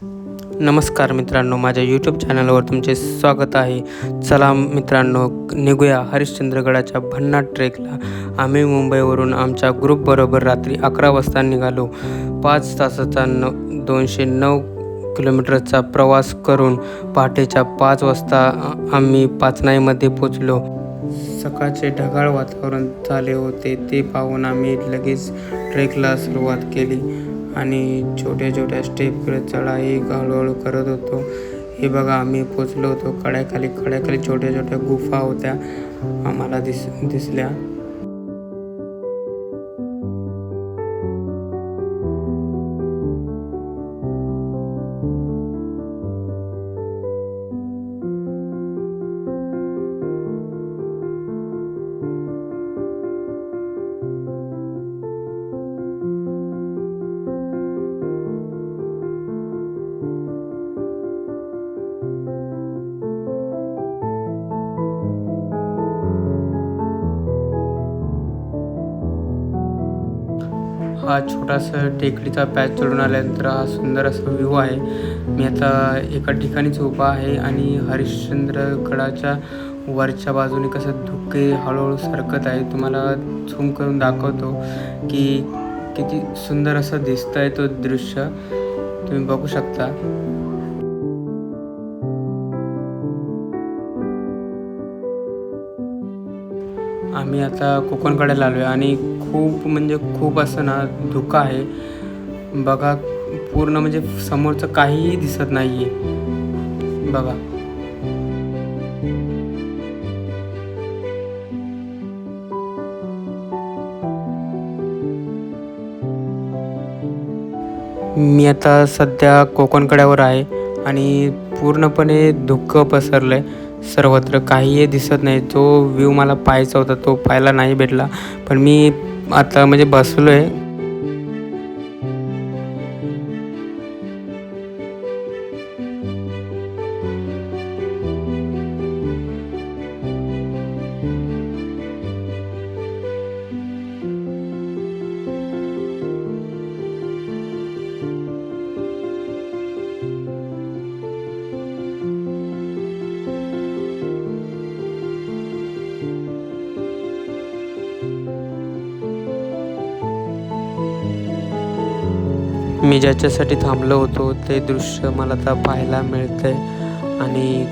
नमस्कार मित्रांनो, माझ्या यूट्यूब चॅनलवर तुमचे स्वागत आहे. चला मित्रांनो, निघूया हरिश्चंद्रगडाच्या भन्नाट ट्रेकला. आम्ही मुंबईवरून आमच्या ग्रुपबरोबर रात्री 11 वाजता निघालो. 5 तासाचा 209 किलोमीटरचा प्रवास करून पहाटेच्या 5 वाजता आम्ही पाचनाईमध्ये पोचलो. सकाळचे ढगाळ वातावरण झाले होते, ते पाहून आम्ही लगेच ट्रेकला सुरुवात केली आणि छोट्या छोट्या स्टेप करत चढाई हळूहळू करत होतो. हे बघा, आम्ही पोचलो होतो. कड्याखाली छोट्या छोट्या गुफा होत्या आम्हाला दिसल्या. हा छोटासा टेकडीचा पॅच चढून आल्यानंतर हा सुंदर असा व्ह्यू आहे. मी आता एका ठिकाणीच उभा आहे आणि हरिश्चंद्रगडाच्या वरच्या बाजूने कसं धुके हळूहळू सरकत आहे. तुम्हाला झूम करून दाखवतो की किती सुंदर असं दिसत आहे तो दृश्य, तुम्ही बघू शकता. आम्ही आता कोकणकड्याला आलो आहे आणि खूप असं ना धुकं आहे. बघा, पूर्ण म्हणजे समोरचं काहीही दिसत नाही आहे. बघा, मी आता सध्या कोकणकड्यावर आहे आणि पूर्णपणे धुकं पसरलं आहे. सर्वत्र काहीही दिसत नाही. जो व्ह्यू मला पाहायचा होता तो पाहायला नाही भेटला. पण मी आता म्हणजे बसलो आहे. मी ज्याच्यासाठी थांबलो होतो ते दृश्य मला आता पाहायला मिळतंय आणि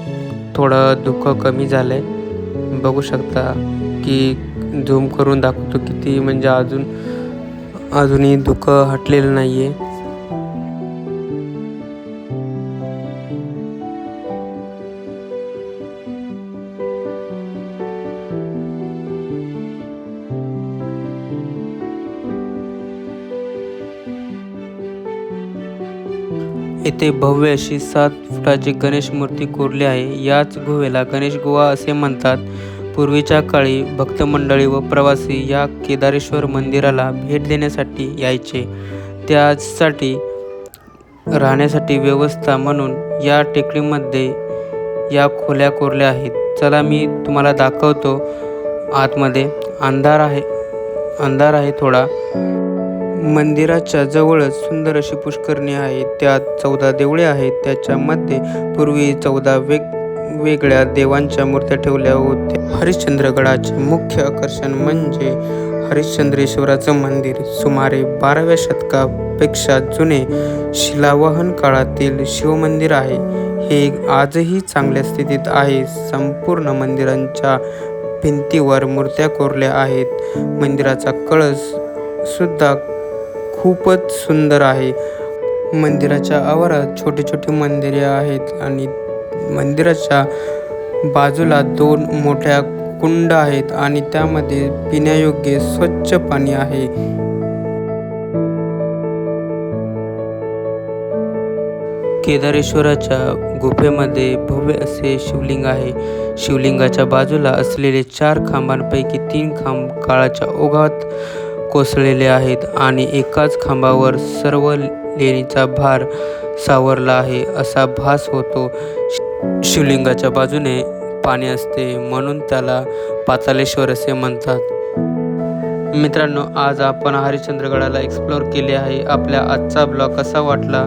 थोडं धुकं कमी झालं आहे. बघू शकता की झूम करून दाखवतो किती म्हणजे अजूनही धुकं हटलेलं नाही आहे. येथे भव्य अशी 7 फुटाची गणेश मूर्ती कोरली आहे. याच गुहेला गणेश गुहा असे म्हणतात. पूर्वीच्या काळी भक्तमंडळी व प्रवासी या केदारेश्वर मंदिराला भेट देण्यासाठी यायचे. त्यासाठी राहण्यासाठी व्यवस्था म्हणून या टेकडीमध्ये या खोल्या कोरल्या आहेत. चला मी तुम्हाला दाखवतो. आतमध्ये अंधार आहे थोडा. मंदिराच्या जवळच सुंदर अशी पुष्करणी आहे. त्यात 14 देवळे आहेत. त्याच्यामध्ये पूर्वी 14 वेगवेगळ्या देवांच्या मूर्त्या ठेवल्या होत्या. हरिश्चंद्रगडाचे मुख्य आकर्षण म्हणजे हरिश्चंद्रेश्वराचं मंदिर. सुमारे 12व्या शतकापेक्षा जुने शिलावहन काळातील शिवमंदिर आहे. हे आजही चांगल्या स्थितीत आहे. संपूर्ण मंदिरांच्या भिंतीवर मूर्त्या कोरल्या आहेत. मंदिराचा कळस सुद्धा खूपच सुंदर आहे. मंदिराच्या आवारात छोटी छोटी मंदिरे आहेत आणि मंदिराच्या बाजूला 2 मोठ्या कुंड आहेत आणि त्यामध्ये पिण्यायोग्य स्वच्छ पाणी आहे. केदारेश्वराच्या गुफेमध्ये भव्य असे शिवलिंग आहे. शिवलिंगाच्या बाजूला असलेले 4 खांबांपैकी 3 खांब काळाच्या ओघात कोसळलेले आहेत आणि एकाच खांबावर सर्व लेणीचा भार सावरला आहे असा भास होतो. शिवलिंगाच्या बाजूने पाणी असते म्हणून त्याला पातालेश्वर असे म्हणतात. मित्रांनो, आज आपण हरिश्चंद्रगडाला एक्सप्लोअर केले आहे. आपल्या आजचा ब्लॉग कसा वाटला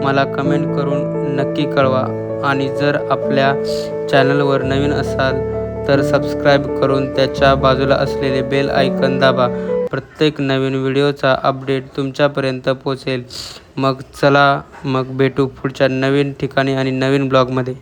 मला कमेंट करून नक्की कळवा आणि जर आपल्या चॅनलवर नवीन असाल तर सबस्क्राईब करून त्याच्या बाजूला असलेले बेल आयकॉन दाबा. प्रत्येक नवीन व्हिडिओचा अपडेट तुमच्यापर्यंत पोहोचेल. मग चला भेटू पुढच्या नवीन ठिकाणी आणि नवीन ब्लॉगमध्ये.